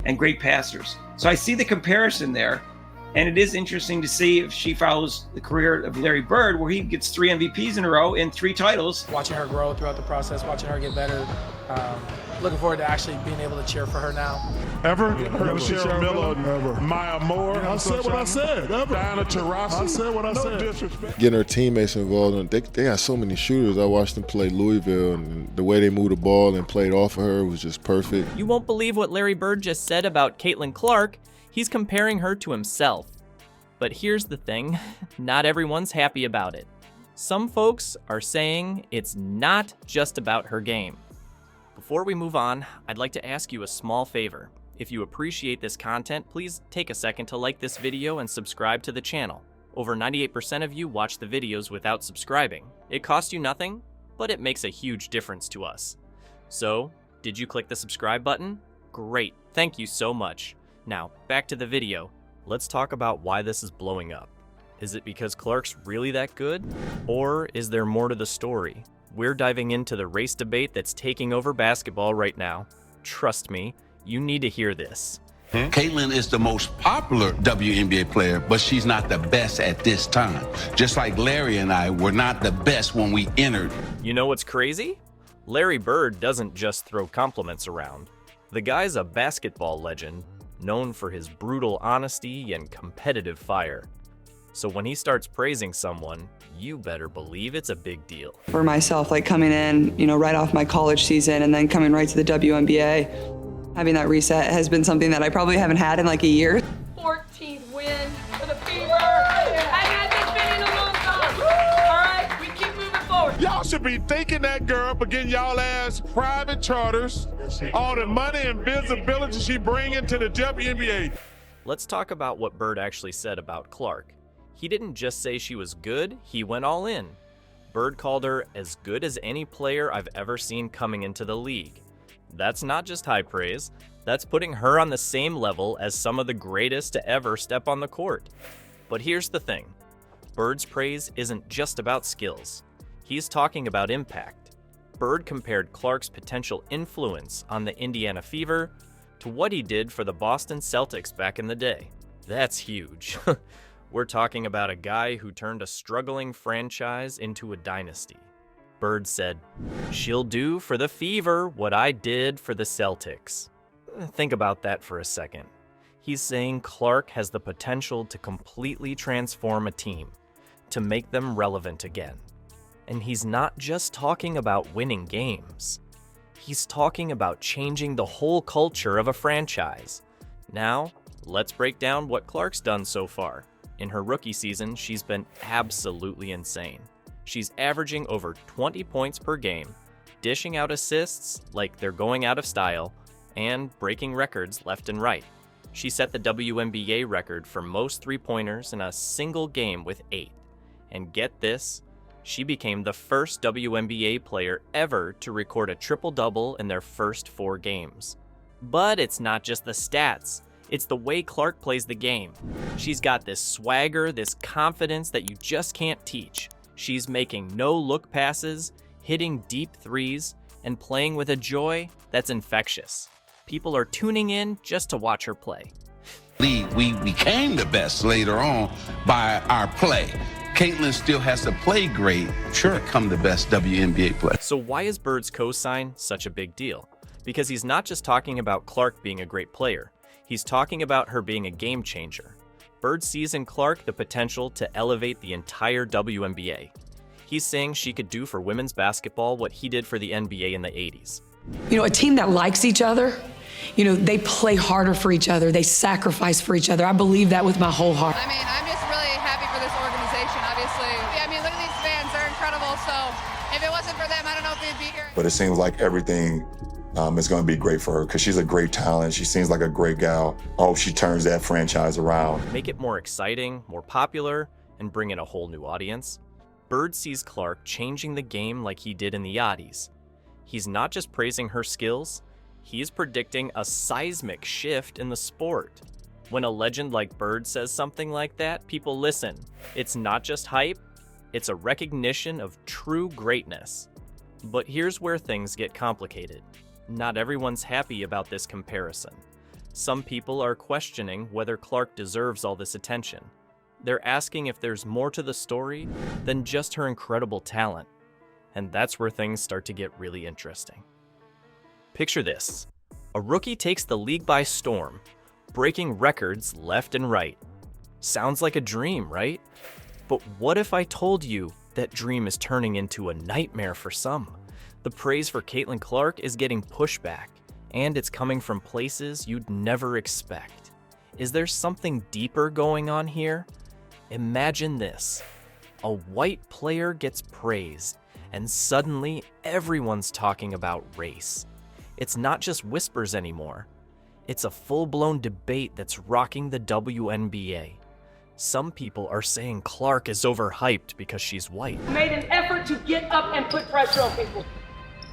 and great passers. So I see the comparison there. And it is interesting to see if she follows the career of Larry Bird, where he gets 3 MVPs in a row and 3 titles. Watching her grow throughout the process, watching her get better. Looking forward to actually being able to cheer for her now. Ever? Cheryl Miller, ever. Maya Moore. I said what I said. Ever. Diana Taurasi. I said what I said. No disrespect. Getting her teammates involved, they got so many shooters. I watched them play Louisville, and the way they moved the ball and played off of her was just perfect. You won't believe what Larry Bird just said about Caitlin Clark. He's comparing her to himself. But here's the thing, not everyone's happy about it. Some folks are saying it's not just about her game. Before we move on, I'd like to ask you a small favor. If you appreciate this content, please take a second to like this video and subscribe to the channel. Over 98% of you watch the videos without subscribing. It costs you nothing, but it makes a huge difference to us. So, did you click the subscribe button? Great, thank you so much. Now, back to the video. Let's talk about why this is blowing up. Is it because Clark's really that good? Or is there more to the story? We're diving into the race debate that's taking over basketball right now. Trust me, you need to hear this. Caitlin is the most popular WNBA player, but she's not the best at this time. Just like Larry and I were not the best when we entered. You know what's crazy? Larry Bird doesn't just throw compliments around. The guy's a basketball legend, known for his brutal honesty and competitive fire. So when he starts praising someone, you better believe it's a big deal. For myself, like coming in, right off my college season and then coming right to the WNBA, having that reset has been something that I probably haven't had in like a year. 14th win for the Fever. I had this been in a long time. All right, we keep moving forward. Y'all should be thanking that girl for getting y'all ass private charters, all the money and visibility she bringing to the WNBA. Let's talk about what Bird actually said about Clark. He didn't just say she was good, he went all in. Bird called her as good as any player I've ever seen coming into the league. That's not just high praise, that's putting her on the same level as some of the greatest to ever step on the court. But here's the thing, Bird's praise isn't just about skills. He's talking about impact. Bird compared Clark's potential influence on the Indiana Fever to what he did for the Boston Celtics back in the day. That's huge. We're talking about a guy who turned a struggling franchise into a dynasty. Bird said, "She'll do for the Fever what I did for the Celtics." Think about that for a second. He's saying Clark has the potential to completely transform a team, to make them relevant again. And he's not just talking about winning games. He's talking about changing the whole culture of a franchise. Now, let's break down what Clark's done so far. In her rookie season, she's been absolutely insane. She's averaging over 20 points per game, dishing out assists like they're going out of style, and breaking records left and right. She set the WNBA record for most three-pointers in a single game with 8. And get this, she became the first WNBA player ever to record a triple-double in their first 4 games. But it's not just the stats. It's the way Clark plays the game. She's got this swagger, this confidence that you just can't teach. She's making no-look passes, hitting deep threes, and playing with a joy that's infectious. People are tuning in just to watch her play. We became the best later on by our play. Caitlin still has to play great to become the best WNBA player. So why is Bird's cosign such a big deal? Because he's not just talking about Clark being a great player. He's talking about her being a game changer. Bird sees in Clark the potential to elevate the entire WNBA. He's saying she could do for women's basketball what he did for the NBA in the 80s. A team that likes each other, they play harder for each other, they sacrifice for each other. I believe that with my whole heart. I mean, I'm just really happy for this organization, obviously. I mean, look at these fans, they're incredible. So if it wasn't for them, I don't know if they'd be here. But it seems like everything is going to be great for her because she's a great talent. She seems like a great gal. I hope she turns that franchise around. Make it more exciting, more popular, and bring in a whole new audience. Bird sees Clark changing the game like he did in the Yachties. He's not just praising her skills, he's predicting a seismic shift in the sport. When a legend like Bird says something like that, people listen. It's not just hype, it's a recognition of true greatness. But here's where things get complicated. Not everyone's happy about this comparison. Some people are questioning whether Clark deserves all this attention. They're asking if there's more to the story than just her incredible talent. And that's where things start to get really interesting. Picture this. A rookie takes the league by storm, breaking records left and right. Sounds like a dream, right? But what if I told you that dream is turning into a nightmare for some? The praise for Caitlin Clark is getting pushback, and it's coming from places you'd never expect. Is there something deeper going on here? Imagine this. A white player gets praised, and suddenly everyone's talking about race. It's not just whispers anymore. It's a full-blown debate that's rocking the WNBA. Some people are saying Clark is overhyped because she's white. Made an effort to get up and put pressure on people.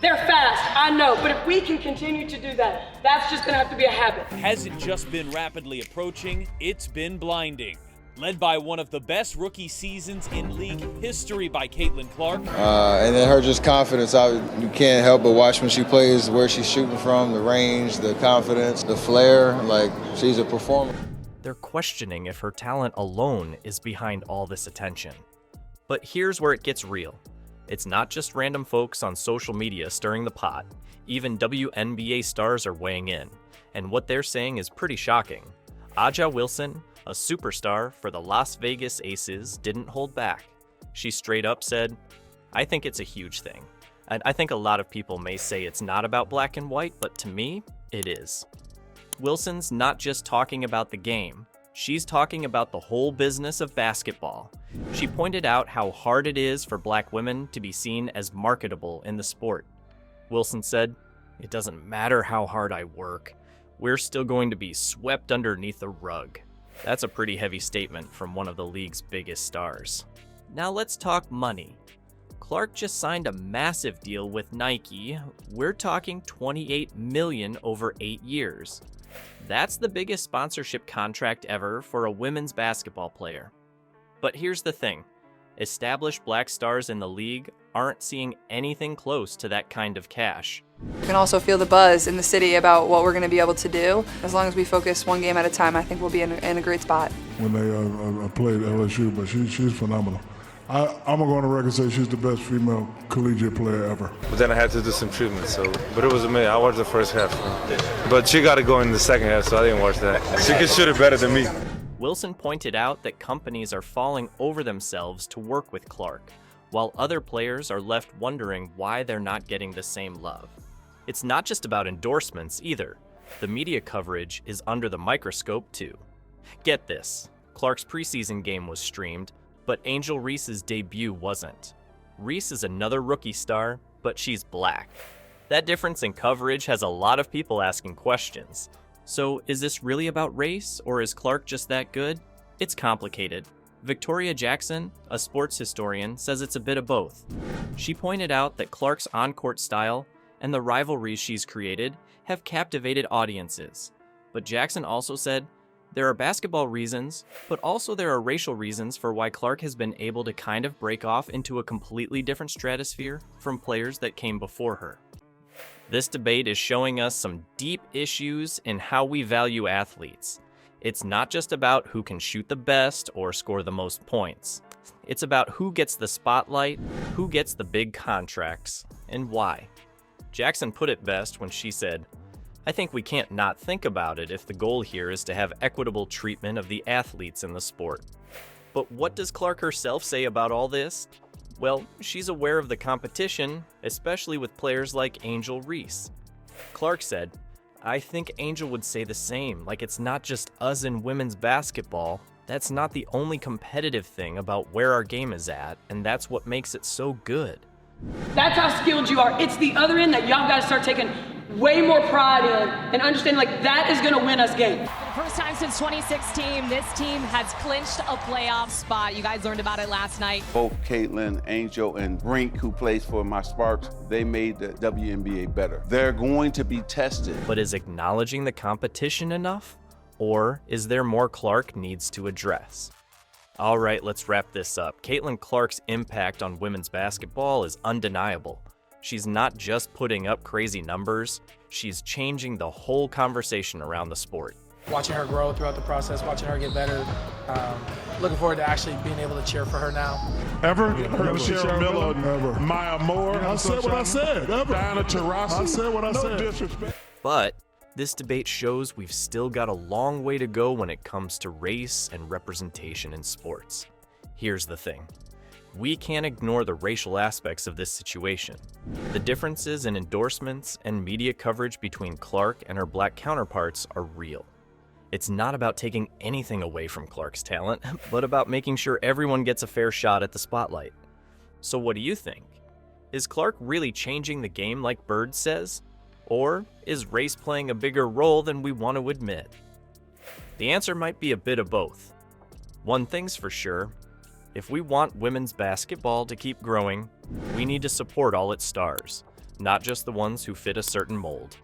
They're fast, I know, but if we can continue to do that, that's just gonna have to be a habit. Hasn't just been rapidly approaching, it's been blinding. Led by one of the best rookie seasons in league history by Caitlin Clark. And then her just confidence, you can't help but watch when she plays, where she's shooting from, the range, the confidence, the flair, like she's a performer. They're questioning if her talent alone is behind all this attention. But here's where it gets real. It's not just random folks on social media stirring the pot. Even WNBA stars are weighing in, and what they're saying is pretty shocking. Aja Wilson, a superstar for the Las Vegas Aces, didn't hold back. She straight up said, "I think it's a huge thing. And I think a lot of people may say it's not about black and white, but to me, it is." Wilson's not just talking about the game. She's talking about the whole business of basketball. She pointed out how hard it is for black women to be seen as marketable in the sport. Wilson said, "It doesn't matter how hard I work. We're still going to be swept underneath the rug." That's a pretty heavy statement from one of the league's biggest stars. Now let's talk money. Clark just signed a massive deal with Nike. We're talking $28 million over 8 years. That's the biggest sponsorship contract ever for a women's basketball player. But here's the thing. Established black stars in the league aren't seeing anything close to that kind of cash. You can also feel the buzz in the city about what we're going to be able to do. As long as we focus one game at a time, I think we'll be in a great spot. When they played LSU, but she's phenomenal. I'm going to go on the record and say she's the best female collegiate player ever. But then I had to do some treatment, but it was amazing. I watched the first half. But she got to go in the second half, so I didn't watch that. She could shoot it better than me. Wilson pointed out that companies are falling over themselves to work with Clark, while other players are left wondering why they're not getting the same love. It's not just about endorsements either. The media coverage is under the microscope too. Get this, Clark's preseason game was streamed, but Angel Reese's debut wasn't. Reese is another rookie star, but she's black. That difference in coverage has a lot of people asking questions. So is this really about race, or is Clark just that good? It's complicated. Victoria Jackson, a sports historian, says it's a bit of both. She pointed out that Clark's on-court style and the rivalries she's created have captivated audiences. But Jackson also said, there are basketball reasons, but also there are racial reasons for why Clark has been able to kind of break off into a completely different stratosphere from players that came before her. This debate is showing us some deep issues in how we value athletes. It's not just about who can shoot the best or score the most points. It's about who gets the spotlight, who gets the big contracts, and why. Jackson put it best when she said, "I think we can't not think about it if the goal here is to have equitable treatment of the athletes in the sport." But what does Clark herself say about all this? Well, she's aware of the competition, especially with players like Angel Reese. Clark said, "I think Angel would say the same, like it's not just us in women's basketball. That's not the only competitive thing about where our game is at, and that's what makes it so good." That's how skilled you are. It's the other end that y'all gotta start taking way more pride in and understand like that is gonna win us games. For the first time since 2016, this team has clinched a playoff spot. You guys learned about it last night. Both Caitlin, Angel, and Brink, who plays for my Sparks, they made the WNBA better. They're going to be tested. But is acknowledging the competition enough? Or is there more Clark needs to address? All right, let's wrap this up. Caitlin Clark's impact on women's basketball is undeniable. She's not just putting up crazy numbers, she's changing the whole conversation around the sport. watching her grow throughout the process, watching her get better. Looking forward to actually being able to cheer for her now. Ever heard Cheryl Miller, Maya Moore? I said what I said. Ever. Diana Taurasi? I said what I said. No disrespect. But this debate shows we've still got a long way to go when it comes to race and representation in sports. Here's the thing. We can't ignore the racial aspects of this situation. The differences in endorsements and media coverage between Clark and her black counterparts are real. It's not about taking anything away from Clark's talent, but about making sure everyone gets a fair shot at the spotlight. So what do you think? Is Clark really changing the game like Bird says? Or is race playing a bigger role than we want to admit? The answer might be a bit of both. One thing's for sure, if we want women's basketball to keep growing, we need to support all its stars, not just the ones who fit a certain mold.